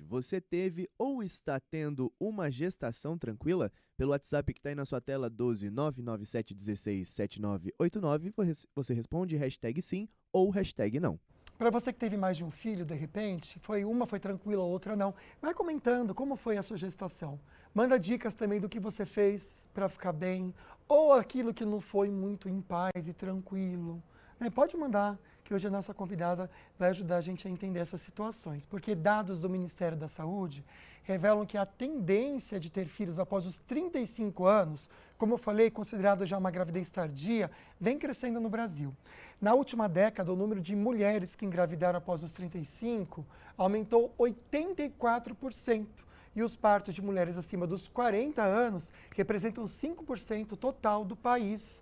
Você teve ou está tendo uma gestação tranquila? Pelo WhatsApp que está aí na sua tela, 12 997 16 7989, você responde hashtag sim ou hashtag não. Para você que teve mais de um filho, de repente, uma foi tranquila, a outra não. Vai comentando como foi a sua gestação. Manda dicas também do que você fez para ficar bem, ou aquilo que não foi muito em paz e tranquilo. Né? Pode mandar, que hoje a nossa convidada vai ajudar a gente a entender essas situações. Porque dados do Ministério da Saúde revelam que a tendência de ter filhos após os 35 anos, como eu falei, considerado já uma gravidez tardia, vem crescendo no Brasil. Na última década, o número de mulheres que engravidaram após os 35 aumentou 84%. E os partos de mulheres acima dos 40 anos representam 5% total do país.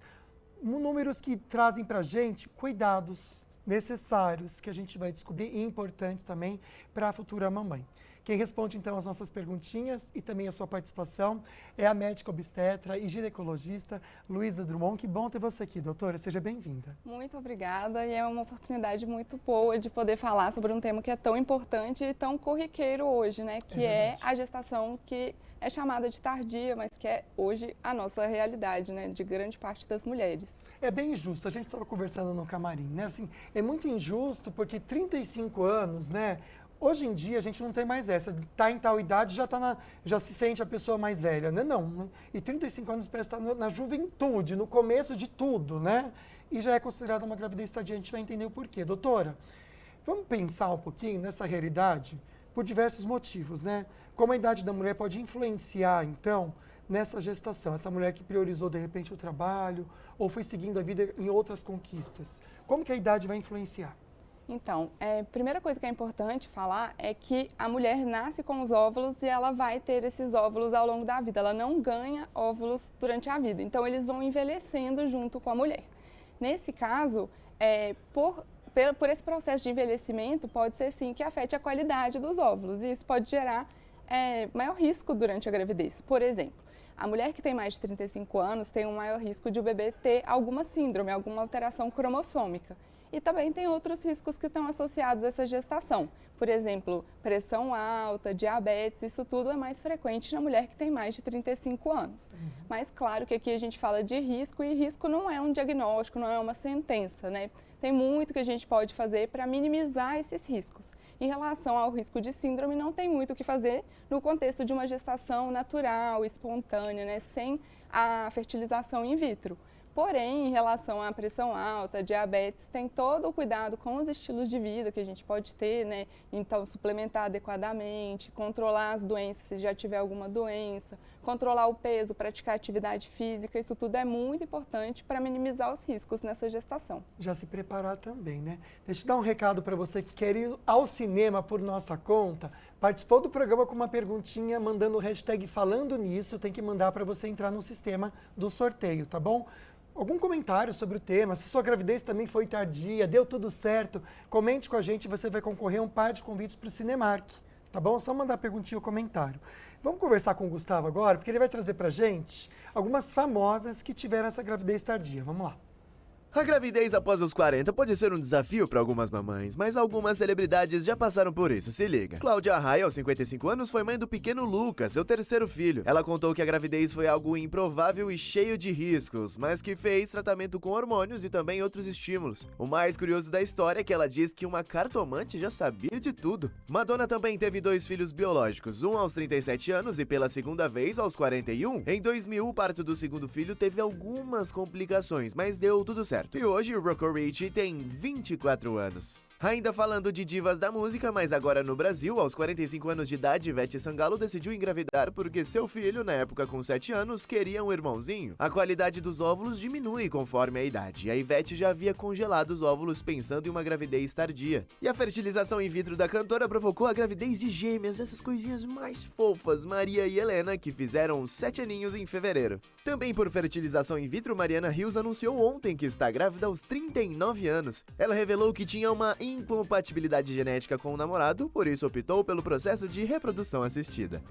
Números que trazem para a gente cuidados necessários, que a gente vai descobrir, e importantes também para a futura mamãe. Quem responde, então, as nossas perguntinhas e também a sua participação é a médica obstetra e ginecologista Luísa Drummond. Que bom ter você aqui, doutora. Seja bem-vinda. Muito obrigada, e é uma oportunidade muito boa de poder falar sobre um tema que é tão importante e tão corriqueiro hoje, né? Que é a gestação, que é chamada de tardia, mas que é hoje a nossa realidade, né? De grande parte das mulheres. É bem injusto. A gente estava conversando no camarim, né? Assim, é muito injusto porque 35 anos, né? Hoje em dia a gente não tem mais essa, tá em tal idade, já se sente a pessoa mais velha, né? Não, né? E 35 anos parece estar na juventude, no começo de tudo, né? E já é considerada uma gravidez tardia, a gente vai entender o porquê. Doutora, vamos pensar um pouquinho nessa realidade por diversos motivos, né? Como a idade da mulher pode influenciar, então, nessa gestação. Essa mulher que priorizou, de repente, o trabalho ou foi seguindo a vida em outras conquistas. Como que a idade vai influenciar? Então, a primeira coisa que é importante falar é que a mulher nasce com os óvulos e ela vai ter esses óvulos ao longo da vida. Ela não ganha óvulos durante a vida, então eles vão envelhecendo junto com a mulher. Nesse caso, por esse processo de envelhecimento, pode ser sim que afete a qualidade dos óvulos e isso pode gerar maior risco durante a gravidez. Por exemplo, a mulher que tem mais de 35 anos tem um maior risco de o bebê ter alguma síndrome, alguma alteração cromossômica. E também tem outros riscos que estão associados a essa gestação. Por exemplo, pressão alta, diabetes, isso tudo é mais frequente na mulher que tem mais de 35 anos. Mas claro que aqui a gente fala de risco e risco não é um diagnóstico, não é uma sentença, né? Tem muito que a gente pode fazer para minimizar esses riscos. Em relação ao risco de síndrome, não tem muito o que fazer no contexto de uma gestação natural, espontânea, né? Sem a fertilização in vitro. Porém, em relação à pressão alta, diabetes, tem todo o cuidado com os estilos de vida que a gente pode ter, né? Então, suplementar adequadamente, controlar as doenças se já tiver alguma doença, controlar o peso, praticar atividade física, isso tudo é muito importante para minimizar os riscos nessa gestação. Já se preparar também, né? Deixa eu dar um recado para você que quer ir ao cinema por nossa conta. Participou do programa com uma perguntinha, mandando o hashtag falando nisso, tem que mandar para você entrar no sistema do sorteio, tá bom? Algum comentário sobre o tema, se sua gravidez também foi tardia, deu tudo certo, comente com a gente, você vai concorrer a um par de convites para o Cinemark, tá bom? Só mandar perguntinha ou comentário. Vamos conversar com o Gustavo agora, porque ele vai trazer para a gente algumas famosas que tiveram essa gravidez tardia. Vamos lá. A gravidez após os 40 pode ser um desafio para algumas mamães, mas algumas celebridades já passaram por isso, se liga. Cláudia Raia, aos 55 anos, foi mãe do pequeno Lucas, seu terceiro filho. Ela contou que a gravidez foi algo improvável e cheio de riscos, mas que fez tratamento com hormônios e também outros estímulos. O mais curioso da história é que ela diz que uma cartomante já sabia de tudo. Madonna também teve 2 filhos biológicos, um aos 37 anos e pela segunda vez aos 41. Em 2000, o parto do segundo filho teve algumas complicações, mas deu tudo certo. E hoje o Rocco Ritchie tem 24 anos. Ainda falando de divas da música, mas agora no Brasil, aos 45 anos de idade, Ivete Sangalo decidiu engravidar porque seu filho, na época com 7 anos, queria um irmãozinho. A qualidade dos óvulos diminui conforme a idade, e a Ivete já havia congelado os óvulos pensando em uma gravidez tardia. E a fertilização in vitro da cantora provocou a gravidez de gêmeas, essas coisinhas mais fofas, Maria e Helena, que fizeram 7 aninhos em fevereiro. Também por fertilização in vitro, Mariana Rios anunciou ontem que está grávida aos 39 anos. Ela revelou que tinha uma incompatibilidade genética com o namorado, por isso optou pelo processo de reprodução assistida.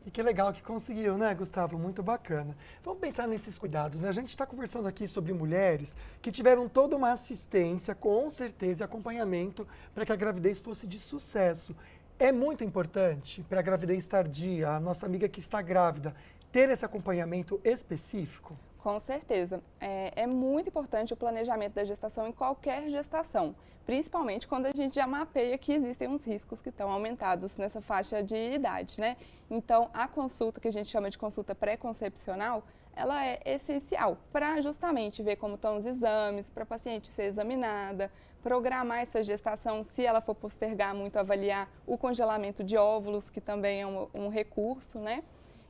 E que legal que conseguiu, né, Gustavo? Muito bacana. Vamos pensar nesses cuidados, né? A gente está conversando aqui sobre mulheres que tiveram toda uma assistência, com certeza, e acompanhamento para que a gravidez fosse de sucesso. É muito importante para a gravidez tardia, a nossa amiga que está grávida, ter esse acompanhamento específico? Com certeza. É muito importante o planejamento da gestação em qualquer gestação, principalmente quando a gente já mapeia que existem uns riscos que estão aumentados nessa faixa de idade, né? Então, a consulta, que a gente chama de consulta pré-concepcional, ela é essencial para justamente ver como estão os exames, para a paciente ser examinada, programar essa gestação, se ela for postergar muito, avaliar o congelamento de óvulos, que também é um recurso, né?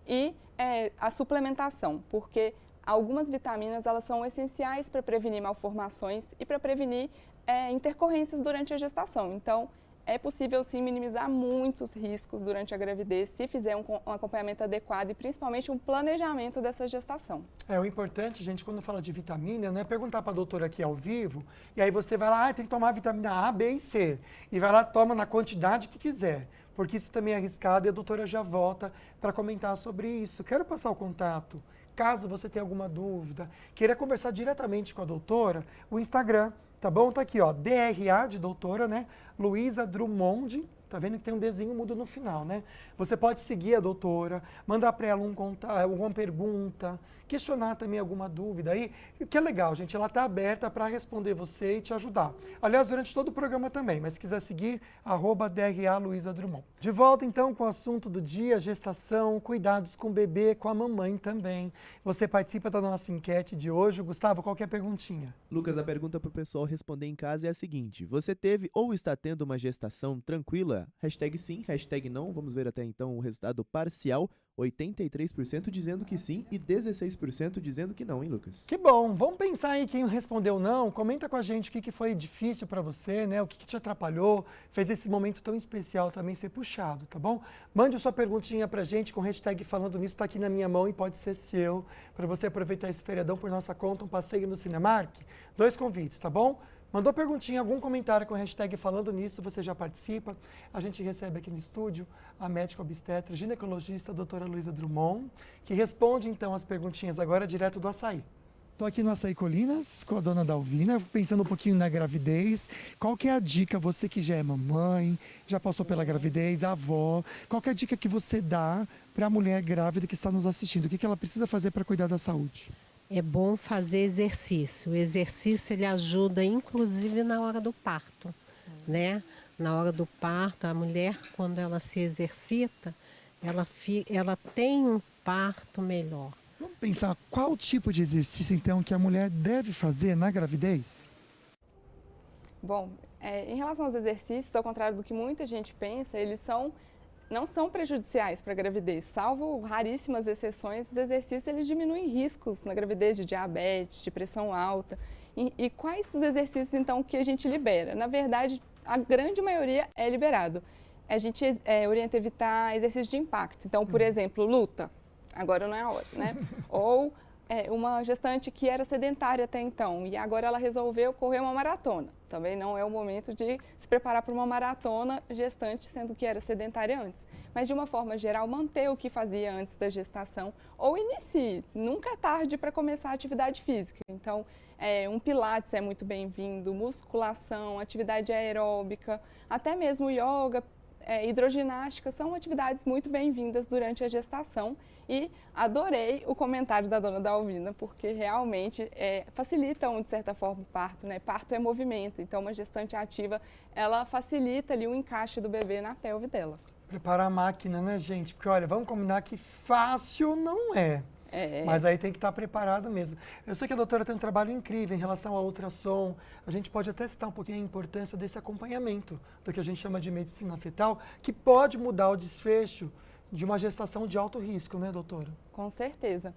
E a suplementação, porque algumas vitaminas elas são essenciais para prevenir malformações e para prevenir intercorrências durante a gestação. Então, é possível sim minimizar muitos riscos durante a gravidez se fizer um acompanhamento adequado e principalmente um planejamento dessa gestação. O importante, gente, quando fala de vitamina, não é perguntar para a doutora aqui ao vivo, e aí você vai lá, tem que tomar vitamina A, B e C, e vai lá, toma na quantidade que quiser, porque isso também é arriscado e a doutora já volta para comentar sobre isso. Quero passar o contato. Caso você tenha alguma dúvida, queira conversar diretamente com a doutora, o Instagram, tá bom? Tá aqui, ó, DRA de doutora, né? Luísa Drummond, tá vendo que tem um desenho mudo no final, né? Você pode seguir a doutora, mandar para ela alguma pergunta, questionar também alguma dúvida aí. E o que é legal, gente, ela tá aberta para responder você e te ajudar. Aliás, durante todo o programa também, mas se quiser seguir, @DRA Luísa Drummond. De volta então com o assunto do dia, gestação, cuidados com o bebê, com a mamãe também. Você participa da nossa enquete de hoje. Gustavo, qual que é a perguntinha? Lucas, a pergunta para o pessoal responder em casa é a seguinte: você teve ou está tendo uma gestação tranquila? #sim, #não. Vamos ver até então o resultado parcial. 83% dizendo que sim e 16% dizendo que não, hein, Lucas? Que bom. Vamos pensar aí quem respondeu não. Comenta com a gente o que foi difícil para você, né? O que te atrapalhou, fez esse momento tão especial também ser puxado, tá bom? Mande sua perguntinha pra gente com hashtag falando nisso, tá aqui na minha mão e pode ser seu, para você aproveitar esse feriadão por nossa conta, um passeio no Cinemark. 2 convites, tá bom? Mandou perguntinha, algum comentário com a hashtag falando nisso, você já participa. A gente recebe aqui no estúdio a médica obstetra, ginecologista, a doutora Luísa Drummond, que responde então as perguntinhas agora direto do Açaí. Estou aqui no Açaí Colinas com a dona Dalvina, pensando um pouquinho na gravidez. Qual que é a dica, você que já é mamãe, já passou pela gravidez, avó, qual que é a dica que você dá para a mulher grávida que está nos assistindo? O que ela precisa fazer para cuidar da saúde? É bom fazer exercício. O exercício ele ajuda inclusive na hora do parto, né? Na hora do parto, a mulher quando ela se exercita, ela tem um parto melhor. Vamos pensar qual tipo de exercício então que a mulher deve fazer na gravidez? Bom, em relação aos exercícios, ao contrário do que muita gente pensa, eles não são prejudiciais para a gravidez, salvo raríssimas exceções. Os exercícios eles diminuem riscos na gravidez de diabetes, de pressão alta. E quais os exercícios então que a gente libera? Na verdade, a grande maioria é liberado. A gente orienta a evitar exercícios de impacto. Então, por exemplo, luta. Agora não é a hora, né? Ou uma gestante que era sedentária até então e agora ela resolveu correr uma maratona. Também não é o momento de se preparar para uma maratona gestante, sendo que era sedentária antes. Mas, de uma forma geral, manter o que fazia antes da gestação ou inicie. Nunca é tarde para começar a atividade física. Então, um pilates é muito bem-vindo, musculação, atividade aeróbica, até mesmo yoga, hidroginástica, são atividades muito bem-vindas durante a gestação. E adorei o comentário da dona Dalvina, porque realmente facilitam, de certa forma, o parto, né? Parto é movimento, então uma gestante ativa, ela facilita ali o encaixe do bebê na pelve dela. Preparar a máquina, né, gente? Porque, olha, vamos combinar que fácil não é. Mas aí tem que estar preparado mesmo. Eu sei que a doutora tem um trabalho incrível em relação ao ultrassom. A gente pode até citar um pouquinho a importância desse acompanhamento, do que a gente chama de medicina fetal, que pode mudar o desfecho de uma gestação de alto risco, né, doutora? Com certeza.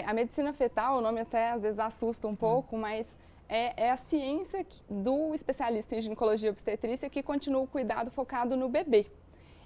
A medicina fetal, o nome até às vezes assusta um pouco, mas é a ciência do especialista em ginecologia e obstetrícia que continua o cuidado focado no bebê.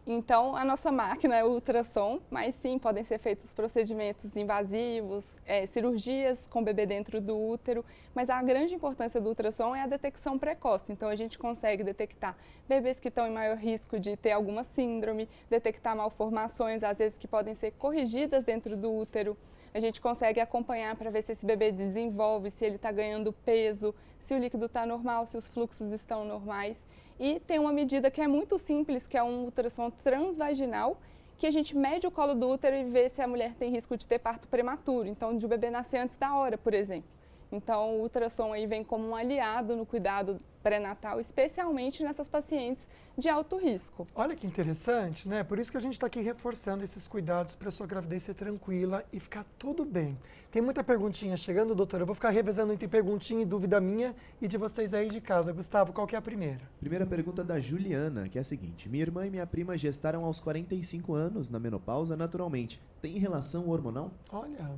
Então, a nossa máquina é o ultrassom, mas sim, podem ser feitos procedimentos invasivos, cirurgias com o bebê dentro do útero, mas a grande importância do ultrassom é a detecção precoce. Então, a gente consegue detectar bebês que estão em maior risco de ter alguma síndrome, detectar malformações, às vezes que podem ser corrigidas dentro do útero. A gente consegue acompanhar para ver se esse bebê desenvolve, se ele está ganhando peso, se o líquido está normal, se os fluxos estão normais. E tem uma medida que é muito simples, que é um ultrassom transvaginal, que a gente mede o colo do útero e vê se a mulher tem risco de ter parto prematuro, então de o bebê nascer antes da hora, por exemplo. Então o ultrassom aí vem como um aliado no cuidado pré-natal, especialmente nessas pacientes de alto risco. Olha que interessante, né? Por isso que a gente está aqui reforçando esses cuidados para a sua gravidez ser tranquila e ficar tudo bem. Tem muita perguntinha chegando, doutora. Eu vou ficar revezando entre perguntinha e dúvida minha e de vocês aí de casa. Gustavo, qual que é a primeira? Primeira pergunta da Juliana, que é a seguinte. Minha irmã e minha prima gestaram aos 45 anos na menopausa naturalmente. Tem relação hormonal? Olha,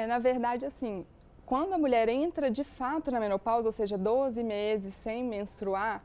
Na verdade, assim, quando a mulher entra de fato na menopausa, ou seja, 12 meses sem menstruar,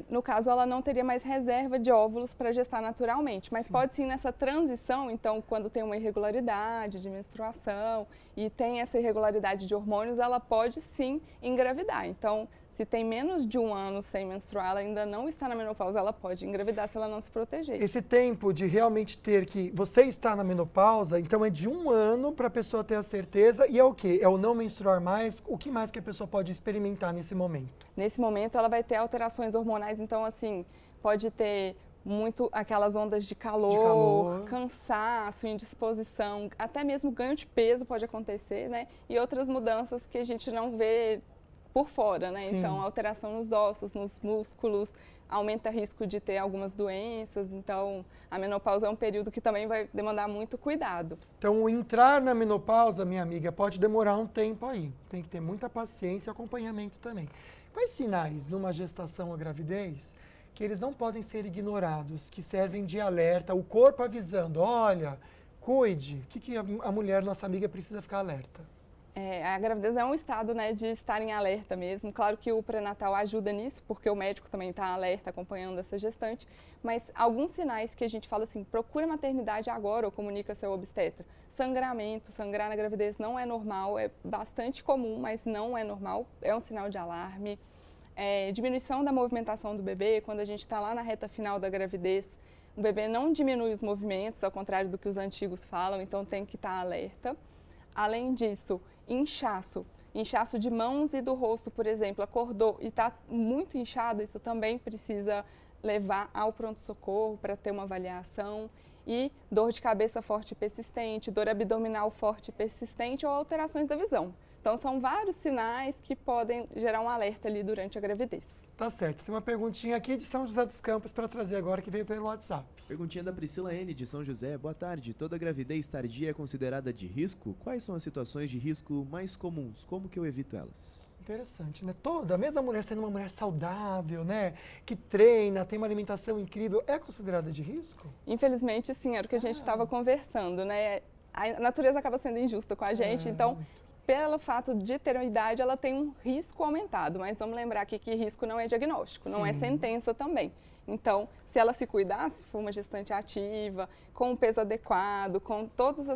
no caso ela não teria mais reserva de óvulos para gestar naturalmente, mas pode sim nessa transição, então quando tem uma irregularidade de menstruação e tem essa irregularidade de hormônios, ela pode sim engravidar. Então, se tem menos de um ano sem menstruar, ela ainda não está na menopausa, ela pode engravidar se ela não se proteger. esse tempo de realmente ter que você está na menopausa, então é de 1 ano para a pessoa ter a certeza e é o quê? É o não menstruar mais? O que mais que a pessoa pode experimentar nesse momento? Nesse momento ela vai ter alterações hormonais, então assim, pode ter muito aquelas ondas de calor, cansaço, indisposição, até mesmo ganho de peso pode acontecer, né? E outras mudanças que a gente não vê por fora, né? Sim. Então, alteração nos ossos, nos músculos, aumenta o risco de ter algumas doenças. Então, a menopausa é um período que também vai demandar muito cuidado. Então, o entrar na menopausa, minha amiga, pode demorar um tempo aí. Tem que ter muita paciência e acompanhamento também. Quais sinais numa gestação ou gravidez que eles não podem ser ignorados, que servem de alerta, o corpo avisando, olha, cuide, o que a mulher, nossa amiga, precisa ficar alerta? A gravidez é um estado, né, de estar em alerta mesmo. Claro que o pré-natal ajuda nisso, porque o médico também está alerta, acompanhando essa gestante. Mas alguns sinais que a gente fala assim, procura maternidade agora ou comunica seu obstetra. Sangramento, sangrar na gravidez não é normal, é bastante comum, mas não é normal, é um sinal de alarme. Diminuição da movimentação do bebê, quando a gente está lá na reta final da gravidez, o bebê não diminui os movimentos, ao contrário do que os antigos falam, então tem que estar alerta. Além disso, inchaço de mãos e do rosto, por exemplo, acordou e está muito inchado, isso também precisa levar ao pronto-socorro para ter uma avaliação. E dor de cabeça forte e persistente, dor abdominal forte e persistente ou alterações da visão. Então, são vários sinais que podem gerar um alerta ali durante a gravidez. Tá certo. Tem uma perguntinha aqui de São José dos Campos para trazer agora, que veio pelo WhatsApp. Perguntinha da Priscila N, de São José. Boa tarde. Toda gravidez tardia é considerada de risco? Quais são as situações de risco mais comuns? Como que eu evito elas? Interessante, né? Toda, mesmo a mulher sendo uma mulher saudável, né? Que treina, tem uma alimentação incrível, é considerada de risco? Infelizmente, sim, era o que a gente estava conversando, né? A natureza acaba sendo injusta com a gente, então, pelo fato de ter uma idade, ela tem um risco aumentado. Mas vamos lembrar aqui que risco não é diagnóstico, não é sentença também. Então, se ela se cuidar, se for uma gestante ativa, com o peso adequado,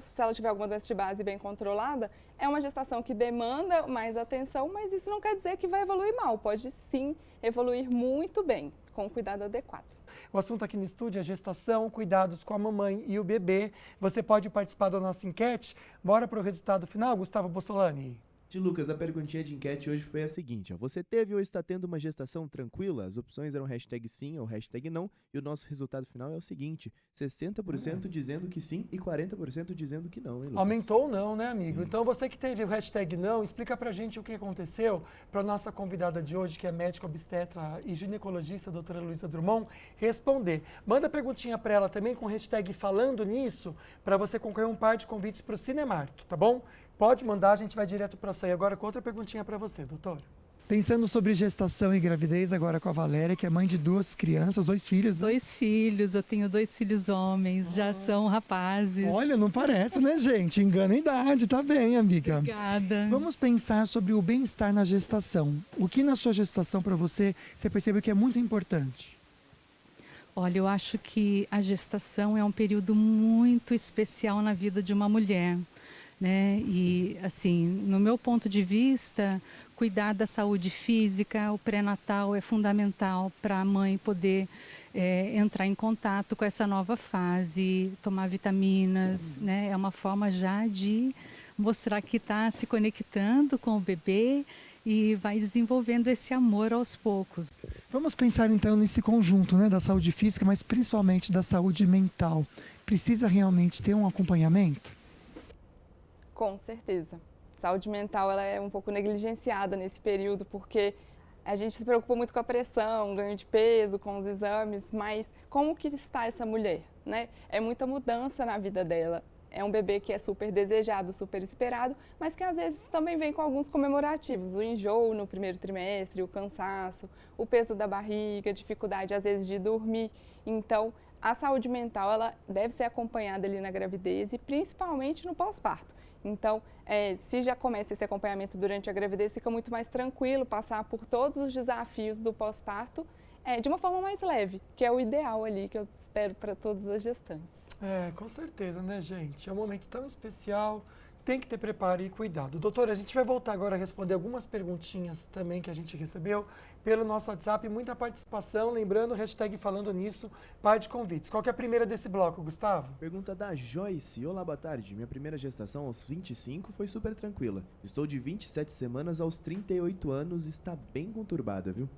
se ela tiver alguma doença de base bem controlada, é uma gestação que demanda mais atenção, mas isso não quer dizer que vai evoluir mal. Pode sim evoluir muito bem, com o cuidado adequado. O assunto aqui no estúdio é gestação, cuidados com a mamãe e o bebê. Você pode participar da nossa enquete. Bora para o resultado final, Gustavo Bossolani? De Lucas, a perguntinha de enquete hoje foi a seguinte, ó. Você teve ou está tendo uma gestação tranquila? As opções eram hashtag sim ou hashtag não. E o nosso resultado final é o seguinte, 60% dizendo que sim e 40% dizendo que não, hein, Lucas? Aumentou ou não, né, amigo? Sim. Então, você que teve o hashtag não, explica pra gente o que aconteceu para nossa convidada de hoje, que é médica obstetra e ginecologista, doutora Luísa Drummond, responder. Manda perguntinha para ela também com hashtag falando nisso, para você concorrer um par de convites para o Cinemark, tá bom? Pode mandar, a gente vai direto para sair agora com outra perguntinha para você, doutora. Pensando sobre gestação e gravidez agora com a Valéria, que é mãe de 2 crianças, 2 filhos, né? 2 filhos, eu tenho 2 filhos homens, já são rapazes. Olha, não parece, né, gente? Engana a idade, tá bem, amiga. Obrigada. Vamos pensar sobre o bem-estar na gestação. O que na sua gestação para você percebeu que é muito importante? Olha, eu acho que a gestação é um período muito especial na vida de uma mulher, né? E, assim, no meu ponto de vista, cuidar da saúde física, o pré-natal é fundamental para a mãe poder entrar em contato com essa nova fase, tomar vitaminas, né? É uma forma já de mostrar que está se conectando com o bebê e vai desenvolvendo esse amor aos poucos. Vamos pensar então nesse conjunto, né, da saúde física, mas principalmente da saúde mental. Precisa realmente ter um acompanhamento? Com certeza. Saúde mental ela é um pouco negligenciada nesse período, porque a gente se preocupa muito com a pressão, ganho de peso, com os exames, mas como que está essa mulher, né? É muita mudança na vida dela. É um bebê que é super desejado, super esperado, mas que às vezes também vem com alguns comemorativos. O enjoo no primeiro trimestre, o cansaço, o peso da barriga, dificuldade às vezes de dormir. Então, a saúde mental ela deve ser acompanhada ali na gravidez e principalmente no pós-parto. Então, se já começa esse acompanhamento durante a gravidez, fica muito mais tranquilo passar por todos os desafios do pós-parto de uma forma mais leve, que é o ideal ali, que eu espero para todas as gestantes. Com certeza, né, gente? É um momento tão especial, tem que ter preparo e cuidado. Doutora, a gente vai voltar agora a responder algumas perguntinhas também que a gente recebeu pelo nosso WhatsApp, muita participação, lembrando, hashtag falando nisso, par de convites. Qual que é a primeira desse bloco, Gustavo? Pergunta da Joyce. Olá, boa tarde. Minha primeira gestação aos 25 foi super tranquila. Estou de 27 semanas aos 38 anos, está bem conturbada, viu?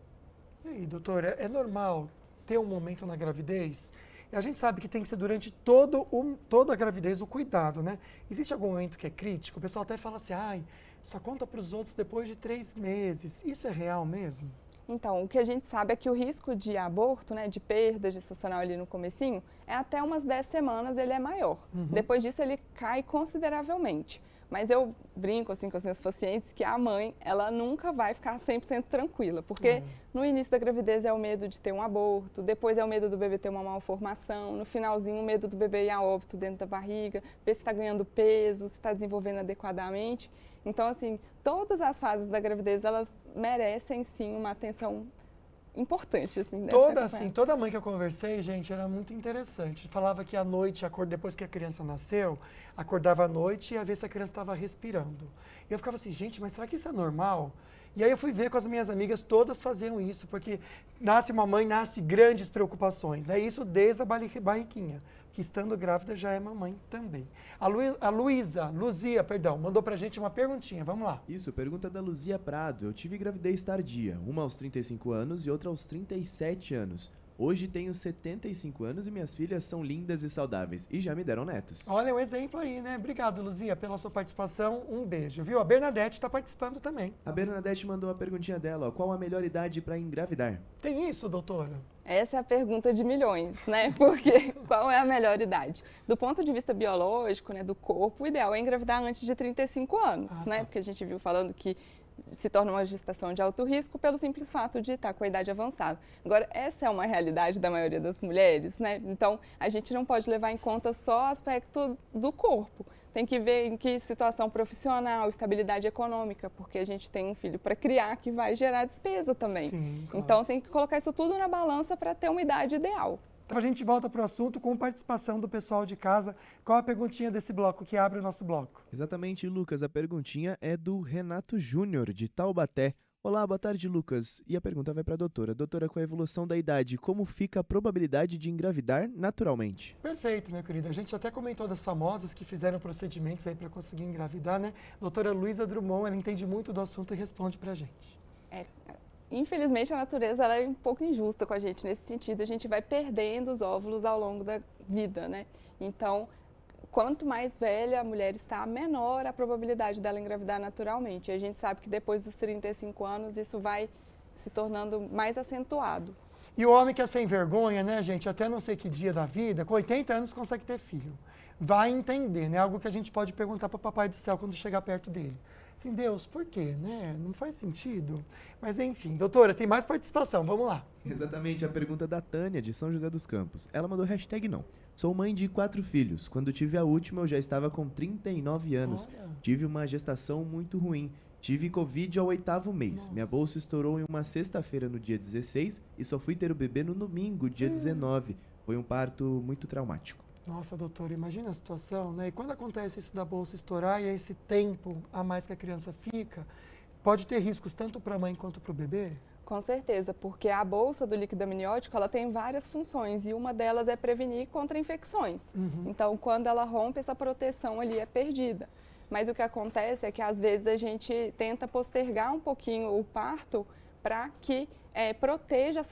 E aí, doutora, é normal ter um momento na gravidez? E a gente sabe que tem que ser durante toda a gravidez o cuidado, né? Existe algum momento que é crítico? O pessoal até fala assim, só conta para os outros depois de 3 meses. Isso é real mesmo? Então, o que a gente sabe é que o risco de aborto, né, de perda gestacional ali no comecinho, é até umas 10 semanas ele é maior. Depois disso ele cai consideravelmente. Mas eu brinco assim com os meus pacientes que a mãe, ela nunca vai ficar 100% tranquila, porque no início da gravidez é o medo de ter um aborto, depois é o medo do bebê ter uma malformação, no finalzinho o medo do bebê ir a óbito dentro da barriga, ver se está ganhando peso, se está desenvolvendo adequadamente. Então, assim, todas as fases da gravidez, elas merecem sim uma atenção importante, assim. Toda mãe que eu conversei, gente, era muito interessante. Falava que à noite, depois que a criança nasceu, acordava à noite e ia ver se a criança estava respirando. E eu ficava assim, gente, mas será que isso é normal? E aí eu fui ver com as minhas amigas, todas faziam isso, porque nasce uma mãe, nasce grandes preocupações. É isso desde a barriguinha, que estando grávida já é mamãe também. A Luzia, mandou pra gente uma perguntinha, vamos lá. Isso, pergunta da Luzia Prado. Eu tive gravidez tardia, uma aos 35 anos e outra aos 37 anos. Hoje tenho 75 anos e minhas filhas são lindas e saudáveis e já me deram netos. Olha um exemplo aí, né? Obrigado, Luzia, pela sua participação. Um beijo, viu? A Bernadette está participando também. A Bernadette mandou a perguntinha dela, ó, qual a melhor idade para engravidar? Tem isso, doutora? Essa é a pergunta de milhões, né? Porque qual é a melhor idade? Do ponto de vista biológico, né, do corpo, o ideal é engravidar antes de 35 anos, né? Porque a gente viu falando que se torna uma gestação de alto risco pelo simples fato de estar com a idade avançada. Agora, essa é uma realidade da maioria das mulheres, né? Então, a gente não pode levar em conta só o aspecto do corpo. Tem que ver em que situação profissional, estabilidade econômica, porque a gente tem um filho para criar que vai gerar despesa também. Sim, claro. Então, tem que colocar isso tudo na balança para ter uma idade ideal. Então, a gente volta para o assunto com participação do pessoal de casa. Qual a perguntinha desse bloco que abre o nosso bloco? Exatamente, Lucas. A perguntinha é do Renato Júnior, de Taubaté. Olá, boa tarde, Lucas. E a pergunta vai para a doutora. Doutora, com a evolução da idade, como fica a probabilidade de engravidar naturalmente? Perfeito, meu querido. A gente até comentou das famosas que fizeram procedimentos aí para conseguir engravidar, né? Doutora Luísa Drummond, ela entende muito do assunto e responde para a gente. Infelizmente, a natureza ela é um pouco injusta com a gente nesse sentido. A gente vai perdendo os óvulos ao longo da vida, né? Então, quanto mais velha a mulher está, menor a probabilidade dela engravidar naturalmente. E a gente sabe que depois dos 35 anos, isso vai se tornando mais acentuado. E o homem que é sem vergonha, né, gente, até não sei que dia da vida, com 80 anos consegue ter filho. Vai entender, né? Algo que a gente pode perguntar para o Papai do Céu quando chegar perto dele. Assim, Deus, por quê, né? Não faz sentido. Mas enfim, doutora, tem mais participação, vamos lá. Exatamente, a pergunta da Tânia, de São José dos Campos. Ela mandou hashtag não. Sou mãe de 4 filhos. Quando tive a última, eu já estava com 39 anos. Olha. Tive uma gestação muito ruim. Tive Covid ao 8º mês. Nossa. Minha bolsa estourou em uma sexta-feira no dia 16 e só fui ter o bebê no domingo, dia 19. Foi um parto muito traumático. Nossa, doutora, imagina a situação, né? E quando acontece isso da bolsa estourar e esse tempo a mais que a criança fica, pode ter riscos tanto para a mãe quanto para o bebê? Com certeza, porque a bolsa do líquido amniótico ela tem várias funções e uma delas é prevenir contra infecções. Então, quando ela rompe, essa proteção ali é perdida. Mas o que acontece é que às vezes a gente tenta postergar um pouquinho o parto para que proteja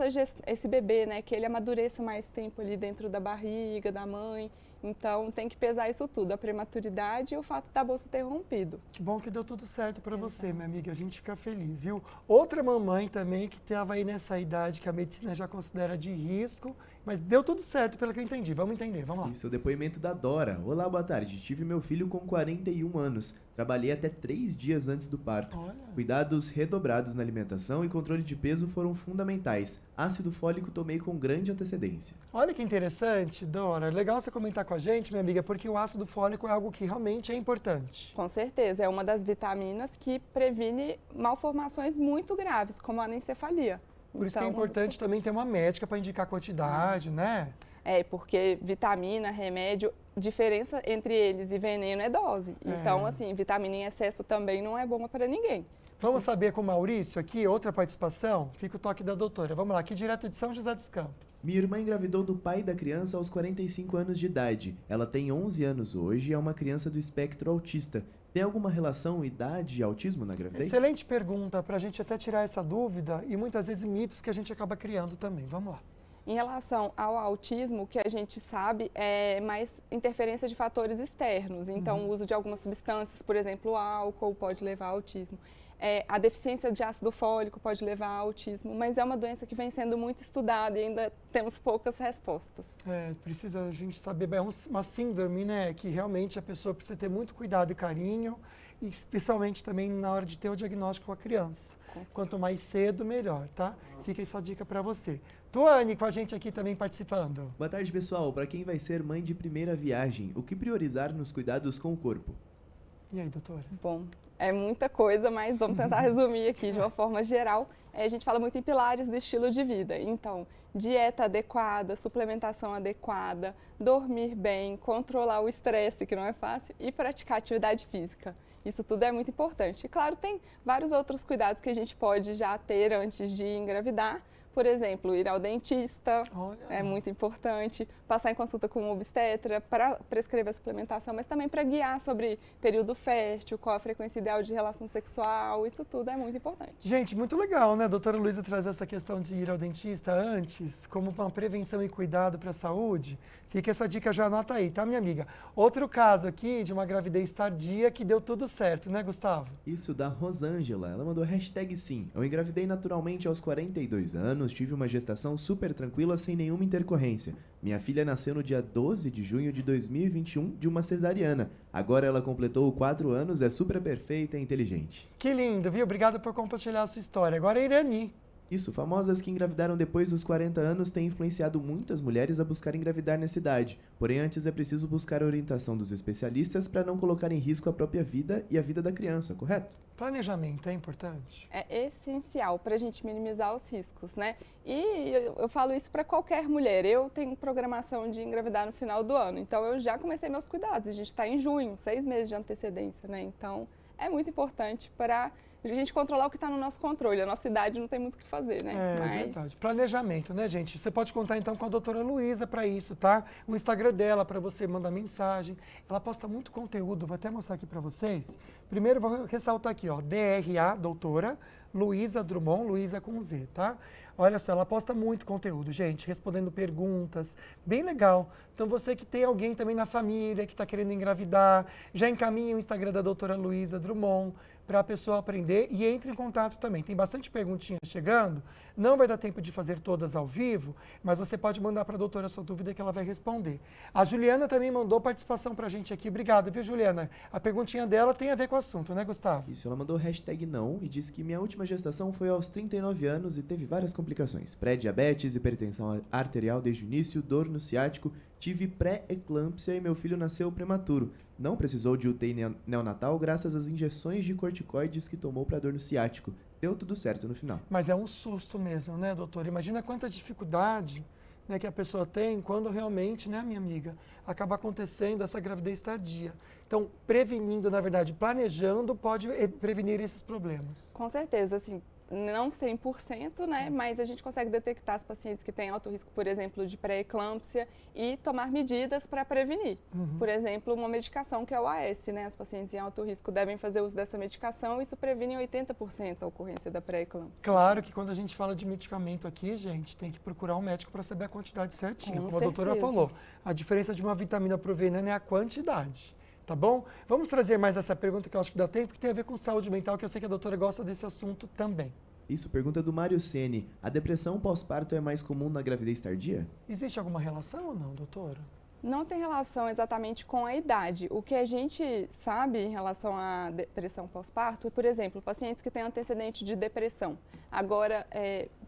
esse bebê, né? Que ele amadureça mais tempo ali dentro da barriga da mãe. Então, tem que pesar isso tudo, a prematuridade e o fato da bolsa ter rompido. Que bom que deu tudo certo para você, minha amiga. A gente fica feliz, viu? Outra mamãe também que estava aí nessa idade que a medicina já considera de risco, mas deu tudo certo, pelo que eu entendi. Vamos entender, vamos lá. Isso é o depoimento da Dora. Olá, boa tarde. Tive meu filho com 41 anos. Trabalhei até 3 dias antes do parto. Olha. Cuidados redobrados na alimentação e controle de peso foram fundamentais. Ácido fólico tomei com grande antecedência. Olha que interessante, Dora. Legal você comentar com a gente, minha amiga, porque o ácido fólico é algo que realmente é importante. Com certeza, é uma das vitaminas que previne malformações muito graves, como a anencefalia. Por isso que é importante também ter uma médica para indicar a quantidade, né? Porque vitamina, remédio, diferença entre eles e veneno é dose. Então, assim, vitamina em excesso também não é bom para ninguém. Vamos saber com o Maurício aqui, outra participação? Fica o toque da doutora. Vamos lá, aqui direto de São José dos Campos. Minha irmã engravidou do pai da criança aos 45 anos de idade. Ela tem 11 anos hoje e é uma criança do espectro autista. Tem alguma relação idade e autismo na gravidez? Excelente pergunta, para a gente até tirar essa dúvida e muitas vezes mitos que a gente acaba criando também. Vamos lá. Em relação ao autismo, o que a gente sabe é mais interferência de fatores externos. Então, o uso de algumas substâncias, por exemplo, o álcool pode levar ao autismo. A deficiência de ácido fólico pode levar ao autismo, mas é uma doença que vem sendo muito estudada e ainda temos poucas respostas. Precisa a gente saber, é uma síndrome, né, que realmente a pessoa precisa ter muito cuidado e carinho, e especialmente também na hora de ter o diagnóstico com a criança. Quanto mais cedo, melhor, tá? Fica essa dica para você. Tuane com a gente aqui também participando. Boa tarde, pessoal. Para quem vai ser mãe de primeira viagem, o que priorizar nos cuidados com o corpo? E aí, doutora? Bom, é muita coisa, mas vamos tentar resumir aqui de uma forma geral. A gente fala muito em pilares do estilo de vida. Então, dieta adequada, suplementação adequada, dormir bem, controlar o estresse, que não é fácil, e praticar atividade física. Isso tudo é muito importante. E, claro, tem vários outros cuidados que a gente pode já ter antes de engravidar. Por exemplo, ir ao dentista, é muito importante, passar em consulta com um obstetra para prescrever a suplementação, mas também para guiar sobre período fértil, qual a frequência ideal de relação sexual, isso tudo é muito importante. Gente, muito legal, né, doutora Luísa, trazer essa questão de ir ao dentista antes, como uma prevenção e cuidado para a saúde. Fica essa dica, já anota aí, tá, minha amiga? Outro caso aqui de uma gravidez tardia que deu tudo certo, né, Gustavo? Isso, da Rosângela. Ela mandou #sim. Eu engravidei naturalmente aos 42 anos, tive uma gestação super tranquila sem nenhuma intercorrência. Minha filha nasceu no dia 12 de junho de 2021 de uma cesariana. Agora ela completou 4 anos, é super perfeita e inteligente. Que lindo, viu? Obrigado por compartilhar a sua história. Agora a Irani. Isso, famosas que engravidaram depois dos 40 anos têm influenciado muitas mulheres a buscar engravidar nessa idade. Porém, antes é preciso buscar a orientação dos especialistas para não colocar em risco a própria vida e a vida da criança, correto? Planejamento é importante? É essencial para a gente minimizar os riscos, né? E eu falo isso para qualquer mulher. Eu tenho programação de engravidar no final do ano, então eu já comecei meus cuidados. A gente está em junho, 6 meses de antecedência, né? Então, é muito importante para a gente controlar o que está no nosso controle. A nossa idade não tem muito o que fazer, né? Verdade. Planejamento, né, gente? Você pode contar, então, com a doutora Luísa para isso, tá? O Instagram dela, para você mandar mensagem. Ela posta muito conteúdo, vou até mostrar aqui para vocês. Primeiro, vou ressaltar aqui, ó, DRA, doutora, Luísa Drummond, Luísa com Z, tá? Olha só, ela posta muito conteúdo, gente, respondendo perguntas, bem legal. Então, você que tem alguém também na família que está querendo engravidar, já encaminha o Instagram da doutora Luísa Drummond para a pessoa aprender e entre em contato também. Tem bastante perguntinhas chegando, não vai dar tempo de fazer todas ao vivo, mas você pode mandar para a doutora a sua dúvida que ela vai responder. A Juliana também mandou participação para a gente aqui. Obrigado, viu, Juliana? A perguntinha dela tem a ver com o assunto, né, Gustavo? Isso, ela mandou #não e disse que minha última gestação foi aos 39 anos e teve várias complicações. Pré-diabetes, hipertensão arterial desde o início, dor no ciático, tive pré-eclâmpsia e meu filho nasceu prematuro. Não precisou de UTI neonatal graças às injeções de corticoides que tomou para dor no ciático. Deu tudo certo no final. Mas é um susto mesmo, né, doutora? Imagina quanta dificuldade, né, que a pessoa tem quando realmente, né, minha amiga, acaba acontecendo essa gravidez tardia. Então, prevenindo, na verdade, planejando, pode prevenir esses problemas. Com certeza, assim, não 100%, né? Mas a gente consegue detectar as pacientes que têm alto risco, por exemplo, de pré-eclâmpsia e tomar medidas para prevenir. Por exemplo, uma medicação que é o AS, né? As pacientes em alto risco devem fazer uso dessa medicação e isso previne 80% a ocorrência da pré-eclâmpsia. Claro que quando a gente fala de medicamento aqui, gente, tem que procurar um médico para saber a quantidade certinha. Com Como a doutora certeza. falou, a diferença de uma vitamina para o veneno é a quantidade. Tá bom? Vamos trazer mais essa pergunta que eu acho que dá tempo, que tem a ver com saúde mental, que eu sei que a doutora gosta desse assunto também. Isso, pergunta do Mário Ceni. A depressão pós-parto é mais comum na gravidez tardia? Existe alguma relação ou não, doutora? Não tem relação exatamente com a idade. O que a gente sabe em relação à depressão pós-parto, por exemplo, pacientes que têm antecedente de depressão. Agora,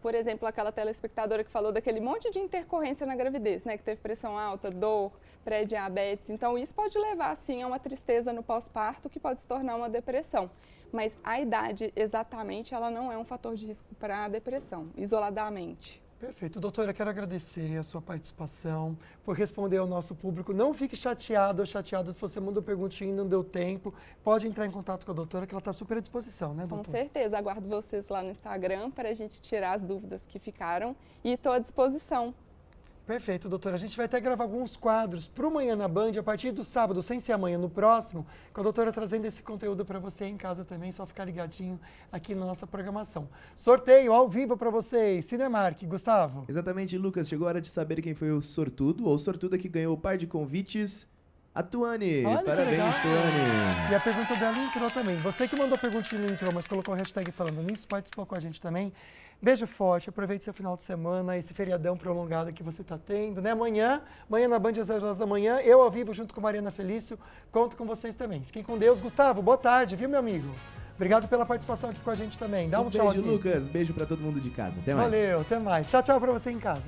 por exemplo, aquela telespectadora que falou daquele monte de intercorrência na gravidez, né, que teve pressão alta, dor, pré-diabetes. Então, isso pode levar, sim, a uma tristeza no pós-parto que pode se tornar uma depressão. Mas a idade, exatamente, ela não é um fator de risco para a depressão, isoladamente. Perfeito. Doutora, quero agradecer a sua participação, por responder ao nosso público. Não fique chateado ou chateado se você mandou perguntinha e não deu tempo. Pode entrar em contato com a doutora, que ela está super à disposição, né, doutora? Com certeza. Aguardo vocês lá no Instagram para a gente tirar as dúvidas que ficaram e estou à disposição. Perfeito, doutora. A gente vai até gravar alguns quadros para o Manhã na Band, a partir do sábado, sem ser amanhã, no próximo, com a doutora trazendo esse conteúdo para você em casa também, só ficar ligadinho aqui na nossa programação. Sorteio ao vivo para vocês, Cinemark. Gustavo? Exatamente, Lucas. Chegou a hora de saber quem foi o sortudo ou sortuda que ganhou o par de convites. A Tuane. Olha que Parabéns, legal. Tuane. E a pergunta dela entrou também. Você que mandou a perguntinha não entrou, mas colocou a hashtag falando nisso, participou com a gente também. Beijo forte, aproveite seu final de semana, esse feriadão prolongado que você está tendo, né? Amanhã na Band às 10 horas da manhã, eu ao vivo junto com Mariana Felício, conto com vocês também. Fiquem com Deus. Gustavo, boa tarde, viu, meu amigo? Obrigado pela participação aqui com a gente também. Dá um tchau beijo, aqui. Lucas. Beijo pra todo mundo de casa. Até mais. Valeu, até mais. Tchau, tchau pra você em casa.